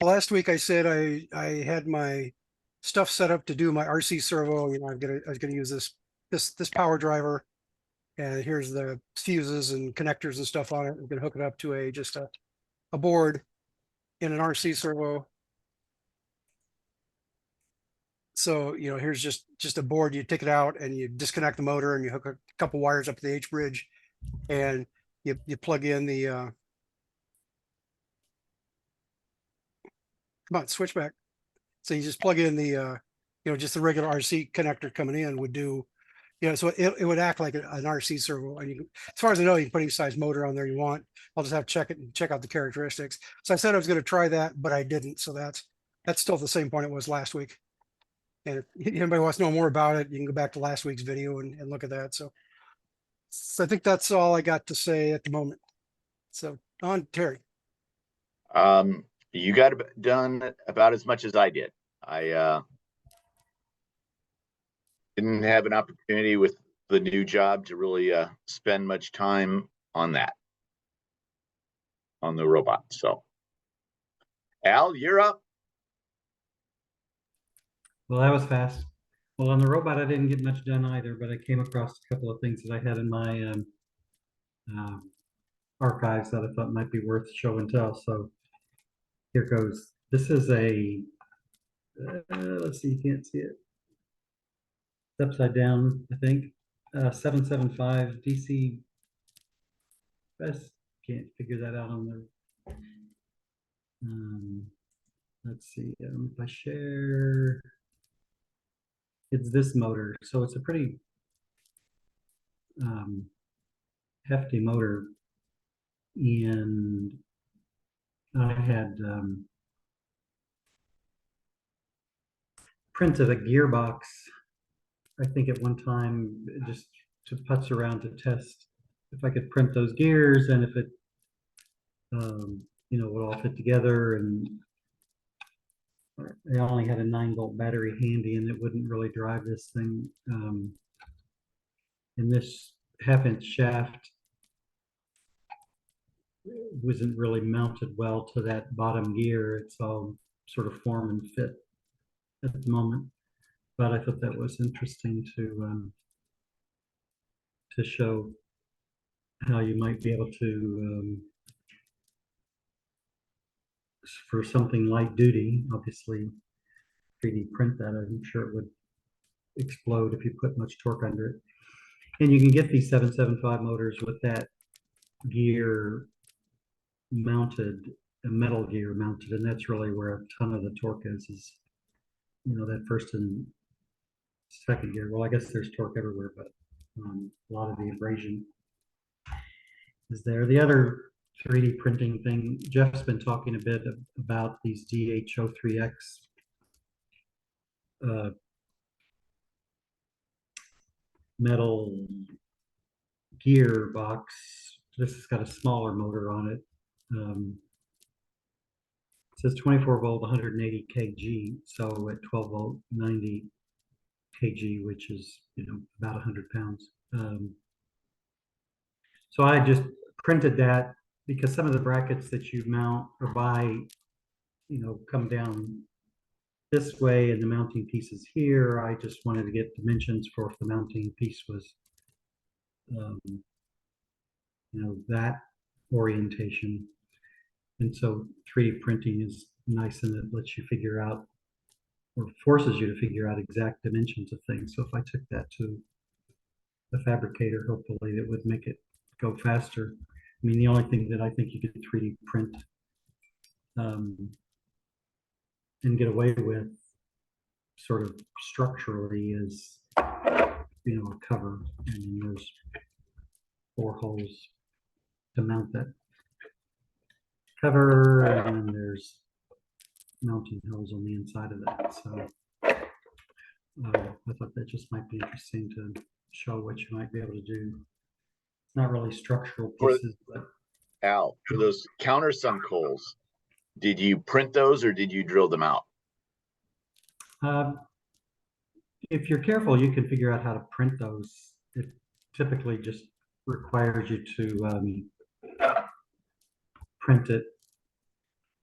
Last week I said I had my stuff set up to do my RC servo. I was gonna use this power driver, and here's the fuses and connectors and stuff on it. I'm gonna hook it up to just a board in an RC servo. So here's just a board. You take it out and you disconnect the motor and you hook a couple wires up to the H bridge, and you plug in the come on, switch back. So you just plug in the just the regular RC connector coming in would do, so it would act like an RC servo. And as far as I know, you can put any size motor on there you want. I'll just have to check it and check out the characteristics. So I said I was going to try that, but I didn't. So that's still the same point it was last week. And if anybody wants to know more about it, you can go back to last week's video and look at that. So I think that's all I got to say at the moment. So on Terry. You got done about as much as I did. I didn't have an opportunity with the new job to really spend much time on that, on the robot. So Al, you're up. Well, that was fast. Well, on the robot, I didn't get much done either, but I came across a couple of things that I had in my archives that I thought might be worth show and tell. So here goes. This is a, let's see, you can't see it. It's upside down, I think. 775 DC. Best can't figure that out on the. Let's see. If I share, it's this motor. So it's a pretty hefty motor, and I had printed a gearbox, I think at one time, just to putz around to test if I could print those gears and if it would all fit together. And I only had a 9-volt battery handy, and it wouldn't really drive this thing. And this 1/2-inch shaft wasn't really mounted well to that bottom gear. It's all sort of form and fit at the moment, but I thought that was interesting to show how you might be able to for something light duty, obviously 3D print that. I'm sure it would explode if you put much torque under it. And you can get these 775 motors with that gear mounted, a metal gear mounted, and that's really where a ton of the torque is that first and second gear. Well, I guess there's torque everywhere, but a lot of the abrasion is there. The other 3D printing thing, Jeff's been talking a bit about these DH03X metal gearbox. This has got a smaller motor on it. It says 24 volt, 180 kg. So at 12 volt, 90 kg, which is about 100 pounds. So I just printed that because some of the brackets that you mount or buy, come down this way, and the mounting piece is here. I just wanted to get dimensions for if the mounting piece was, that orientation. And so 3D printing is nice, and it lets you figure out, or forces you to figure out exact dimensions of things. So if I took that to the fabricator, hopefully it would make it go faster. I mean, the only thing that I think you could 3D print and get away with sort of structurally is, a cover. And there's 4 holes to mount that cover, and then there's mounting holes on the inside of that. So I thought that just might be interesting to show what you might be able to do. It's not really structural pieces, but Al, for those countersunk holes, did you print those or did you drill them out? If you're careful, you can figure out how to print those. It typically just requires you to print it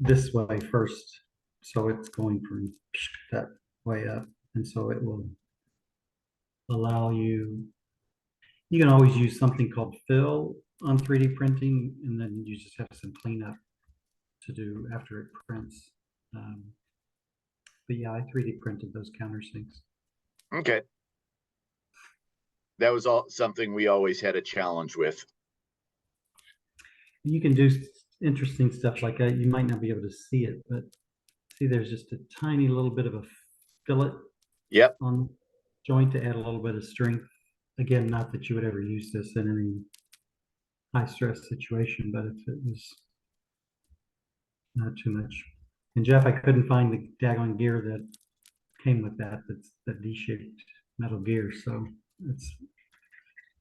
this way first, So it's going from that way up. And so it will allow you, you can always use something called fill on 3D printing, and then you just have some cleanup to do after it prints. But yeah, I 3D printed those countersinks. Okay. That was all something we always had a challenge with. You can do interesting stuff like that. You might not be able to see it, but see, there's just a tiny little bit of a fillet Yep. on joint to add a little bit of strength. Again, not that you would ever use this in any high stress situation, but if it was not too much. And Jeff, I couldn't find the daggone gear that came with that. That's that D-shaped metal gear, so it's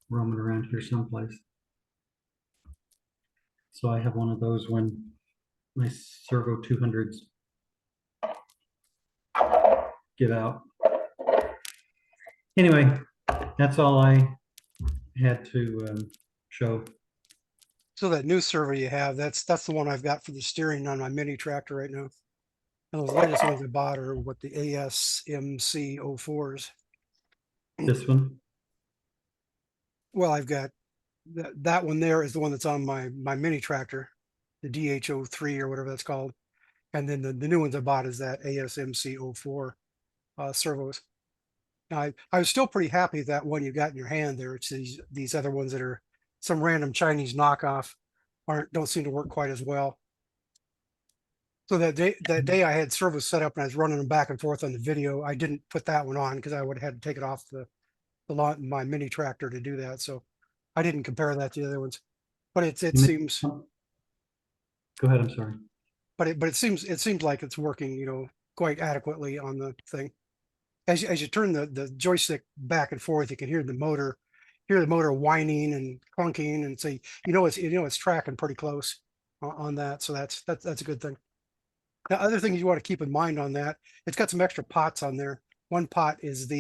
roaming around here someplace. So I have one of those when my servo 200s give out. Anyway, that's all I had to show. So that new servo you have, that's the one I've got for the steering on my mini tractor right now. And those latest ones I bought are what the ASMC 04s. This one? Well, I've got that one there is the one that's on my mini tractor, the DH03 or whatever that's called. And then the new ones I bought is that ASMC 04 servos. Now, I was still pretty happy with that one you got in your hand there. It's these other ones that are some random Chinese knockoff don't seem to work quite as well. So that day I had servos set up and I was running them back and forth on the video. I didn't put that one on because I would have had to take it off the lot in my mini tractor to do that. So I didn't compare that to the other ones. But it seems. Go ahead. I'm sorry. But it seems like it's working, you know, quite adequately on the thing. As you turn the joystick back and forth, you can hear the motor whining and clunking, and say it's tracking pretty close on that. So that's a good thing. Now, other things you want to keep in mind on that, it's got some extra pots on there. One pot is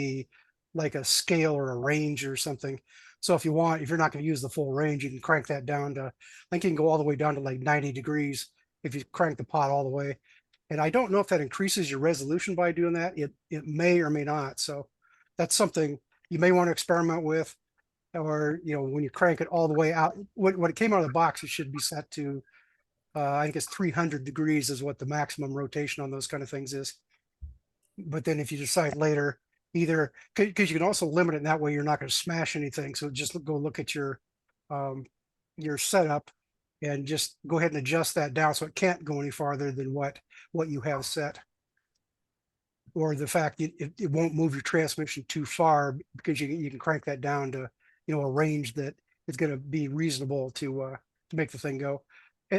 like a scale or a range or something. So if you're not going to use the full range, you can crank that down to, I think you can go all the way down to like 90 degrees if you crank the pot all the way. And I don't know if that increases your resolution by doing that. It may or may not. So that's something you may want to experiment with, or, you know, when you crank it all the way out, when it came out of the box, it should be set to, I think it's 300 degrees is what the maximum rotation on those kind of things is. But then if you decide later, either because you can also limit it in that way, you're not going to smash anything. So just go look at your setup and just go ahead and adjust that down so it can't go any farther than what you have set. Or the fact that it won't move your transmission too far because you can crank that down to, you know, a range that is going to be reasonable to make the thing go.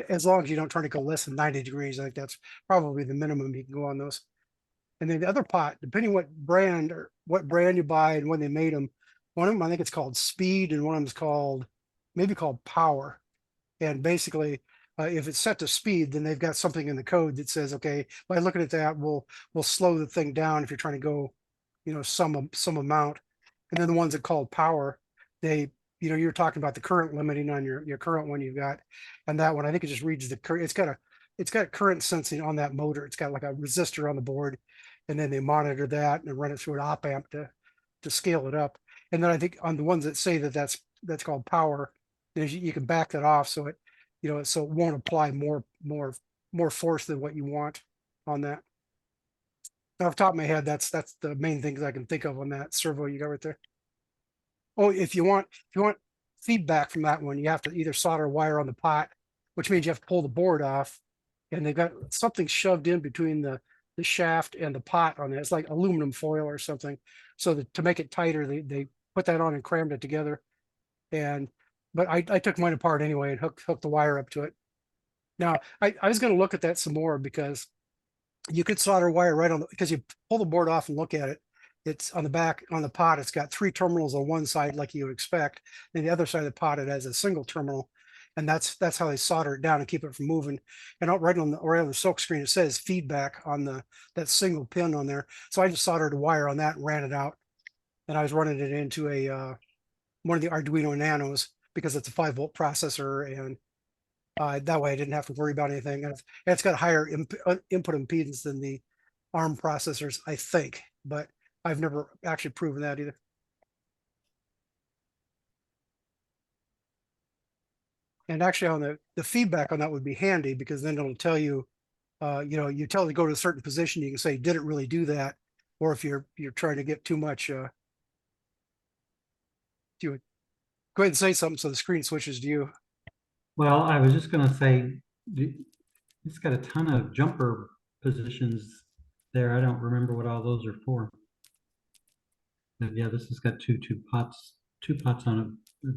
As long as you don't try to go less than 90 degrees, I think that's probably the minimum you can go on those. And then the other pot, depending what brand you buy and when they made them, one of them I think it's called Speed, and one of them is maybe called Power. And basically, if it's set to speed, then they've got something in the code that says, okay, by looking at that, we'll slow the thing down if you're trying to go, you know, some amount. And then the ones that call Power, you're talking about the current limiting on your current one you've got, and that one I think it just reads the current. It's got current sensing on that motor. It's got like a resistor on the board, and then they monitor that and run it through an op amp to scale it up. And then I think on the ones that say that's called Power, you can back that off so it, you know, so it won't apply more force than what you want on that. Now, off the top of my head, that's the main things I can think of on that servo you got right there. Oh, if you want feedback from that one, you have to either solder wire on the pot, which means you have to pull the board off, and they've got something shoved in between the shaft and the pot on it. It's like aluminum foil or something. So that to make it tighter, they put that on and crammed it together. But I took mine apart anyway and hooked the wire up to it. Now I was going to look at that some more because you could solder wire right on because you pull the board off and look at it. It's on the back on the pot. It's got 3 terminals on one side, like you would expect. And the other side of the pot, it has a single terminal, and that's how they solder it down and keep it from moving. And right on the silk screen, it says feedback on that single pin on there. So I just soldered a wire on that and ran it out. And I was running it into one of the Arduino Nanos because it's a 5-volt processor, and That way I didn't have to worry about anything. And it's got higher input impedance than the ARM processors, I think, but I've never actually proven that either. And actually on the feedback on that would be handy, because then it'll tell you, you tell it to go to a certain position, you can say, did it really do that? Or if you're trying to get too much, you would go ahead and say something so the screen switches to you. Well, I was just gonna say, it's got a ton of jumper positions there. I don't remember what all those are for. But yeah, this has got two pots on it,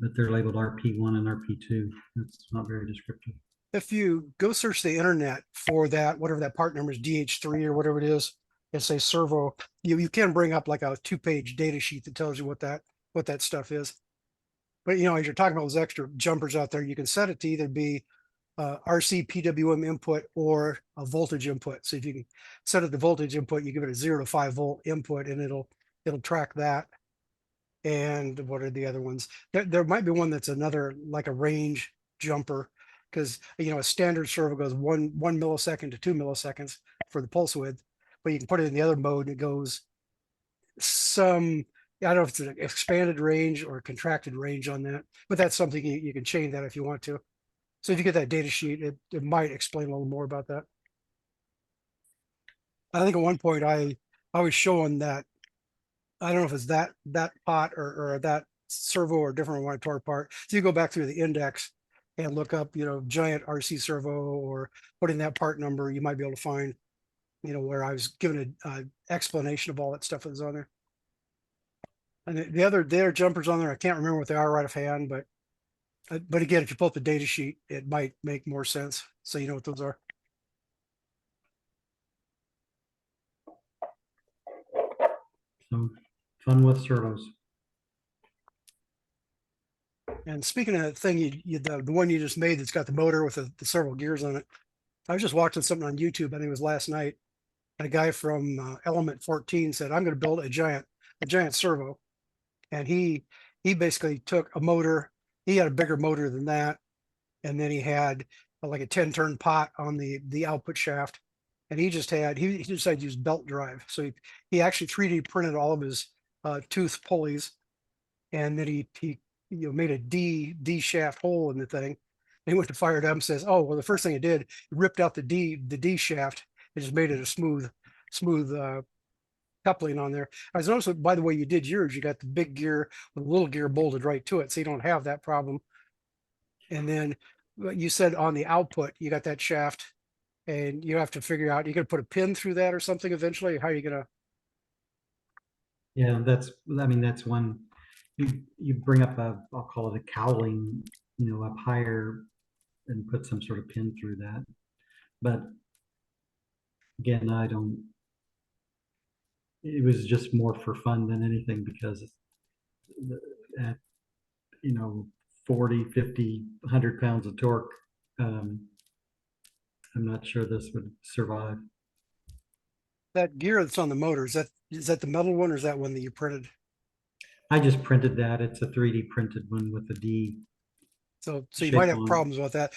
but they're labeled RP1 and RP2. That's not very descriptive. If you go search the internet for that, whatever that part number is, DH3 or whatever it is, and say servo, you can bring up like a 2-page data sheet that tells you what that stuff is. But as you're talking about those extra jumpers out there, you can set it to either be RC PWM input or a voltage input. So if you can set it the voltage input, you give it a 0 to 5 volt input, and it'll track that. And what are the other ones? There might be one that's another, like a range jumper, because a standard servo goes 1 millisecond to 2 milliseconds for the pulse width, but you can put it in the other mode and it goes I don't know if it's an expanded range or a contracted range on that, but that's something you can change that if you want to. So if you get that data sheet, it might explain a little more about that. I think at one point I was showing that, I don't know if it's that pot or that servo or different one torque part. So you go back through the index and look up, giant RC servo, or put in that part number, you might be able to find, where I was given an explanation of all that stuff that was on there. And the other jumpers on there, I can't remember what they are right offhand, but again, if you pull up the data sheet, it might make more sense. So you know what those are. So fun with servos. And speaking of that thing, the one you just made that's got the motor with the several gears on it, I was just watching something on YouTube, I think it was last night. A guy from Element 14 said, I'm going to build a giant servo. And he basically took a motor. He had a bigger motor than that. And then he had like a 10-turn pot on the output shaft. And he decided to use belt drive. So he actually 3D printed all of his tooth pulleys. And then he made a D shaft hole in the thing. And he went to fire it up and says, oh, well, the first thing he did, he ripped out the D shaft and just made it a smooth coupling on there. I was noticing, by the way you did yours, you got the big gear with a little gear bolted right to it, so you don't have that problem. And then you said on the output, you got that shaft, and you have to figure out, you're going to put a pin through that or something eventually. How are you going to? Yeah, that's one. You bring up I'll call it a cowling, up higher, and put some sort of pin through that. But again, it was just more for fun than anything, because at 40, 50, 100 pounds of torque, I'm not sure this would survive. That gear that's on the motor, is that the metal one, or is that one that you printed? I just printed that. It's a 3D printed one with a D. So you shape might have on it. problems with that.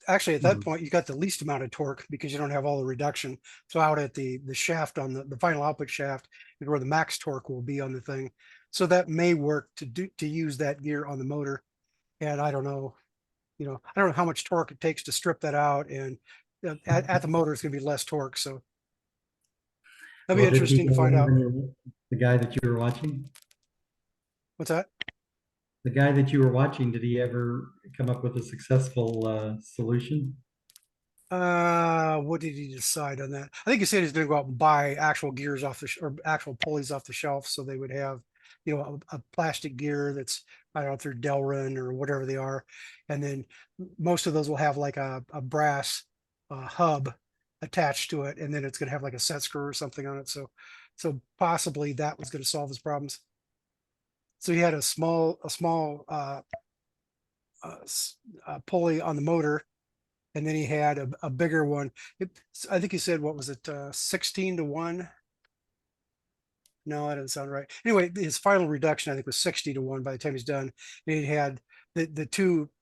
Actually, at that point, you got the least amount of torque because you don't have all the reduction. So out at the shaft on the final output shaft is where the max torque will be on the thing. So that may work to use that gear on the motor. And I don't know, I don't know how much torque it takes to strip that out. And at the motor, it's going to be less torque. So that'd be Well, did he interesting to find have out. the guy that you were watching? What's that? The guy that you were watching, did he ever come up with a successful solution? What did he decide on that? I think he said he's going to go out and buy actual gears or actual pulleys off the shelf, so they would have, a plastic gear that's, I don't know if they're Delrin or whatever they are, and then most of those will have like a brass hub attached to it, and then it's going to have like a set screw or something on it. So possibly that was going to solve his problems. So he had a small pulley on the motor, and then he had a bigger one. I think he said, what was it, 16 to 1? No, that doesn't sound right. Anyway, his final reduction, I think, was 60 to 1 by the time he's done. And he had the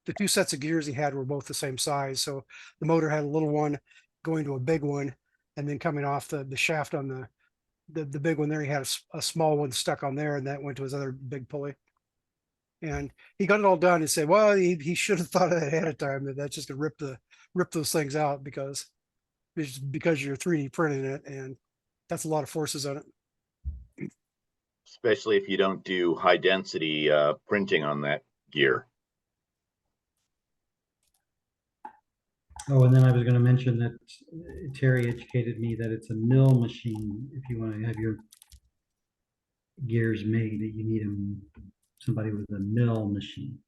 the two sets of gears he had were both the same size. So the motor had a little one going to a big one, and then coming off the shaft on the big one there, he had a small one stuck on there, and that went to his other big pulley. And he got it all done and said, well, he should have thought of that ahead of time, that that's just gonna rip those things out because you're 3D printing it, and that's a lot of forces on it. Especially if you don't do high density printing on that gear. Oh, and then I was going to mention that Terry educated me that it's a mill machine. If you want to have your gears made, that you need somebody with a mill machine.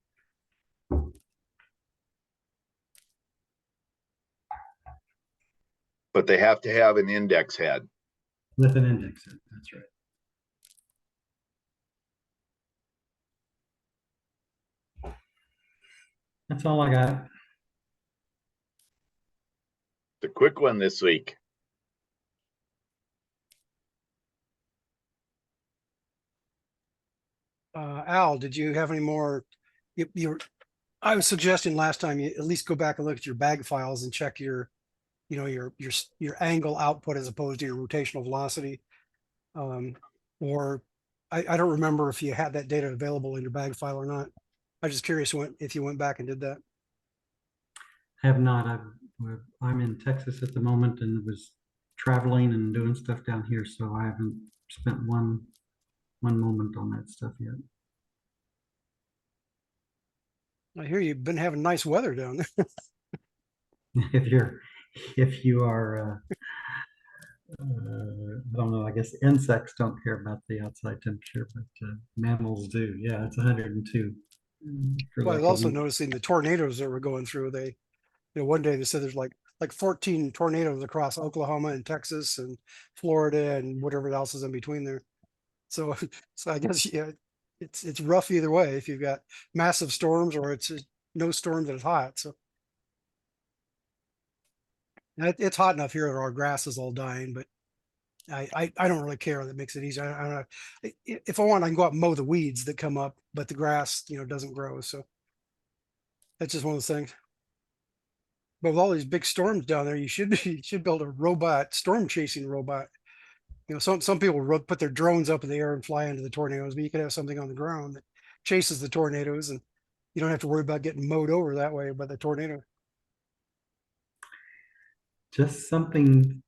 But they have to have an index head. With an index head, that's right. That's all I got. The quick one this week. Al, did you have any more? I was suggesting last time you at least go back and look at your bag files and check your angle output as opposed to your rotational velocity. Or I don't remember if you had that data available in your bag file or not. I'm just curious if you went back and did that. Have not. I'm in Texas at the moment and was traveling and doing stuff down here, so I haven't spent one moment on that stuff yet. I hear you've been having nice weather down there. If you are, I don't know, I guess insects don't care about the outside temperature, but mammals do. Yeah, it's 102. For Well, I like was a also week. noticing the tornadoes that were going through. One day they said there's like 14 tornadoes across Oklahoma and Texas and Florida and whatever else is in between there. So, so I guess, yeah, it's rough either way if you've got massive storms or it's no storms and it's hot. So it's hot enough here that our grass is all dying, but I don't really care. That makes it easy. I don't know. If I want, I can go out and mow the weeds that come up, but the grass, doesn't grow. So that's just one of those things. But with all these big storms down there, you should build a storm chasing robot. Some people put their drones up in the air and fly into the tornadoes, but you could have something on the ground that chases the tornadoes, and you don't have to worry about getting mowed over that way by the tornado. Just something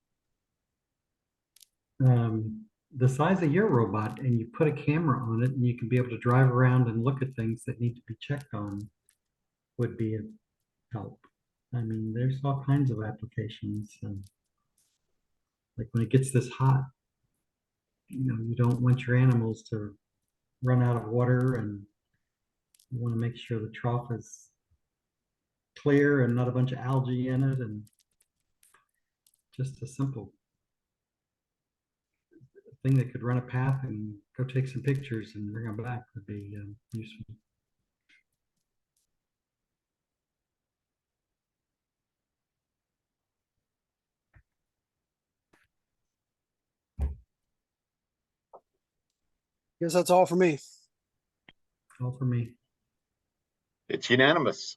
the size of your robot, and you put a camera on it, and you can be able to drive around and look at things that need to be checked on, would be a help. I mean, there's all kinds of applications. Like when it gets this hot, you don't want your animals to run out of water, and you want to make sure the trough is clear and not a bunch of algae in it, and just a simple thing that could run a path and go take some pictures and bring them back would be useful. Guess that's all for me. All for me. It's unanimous.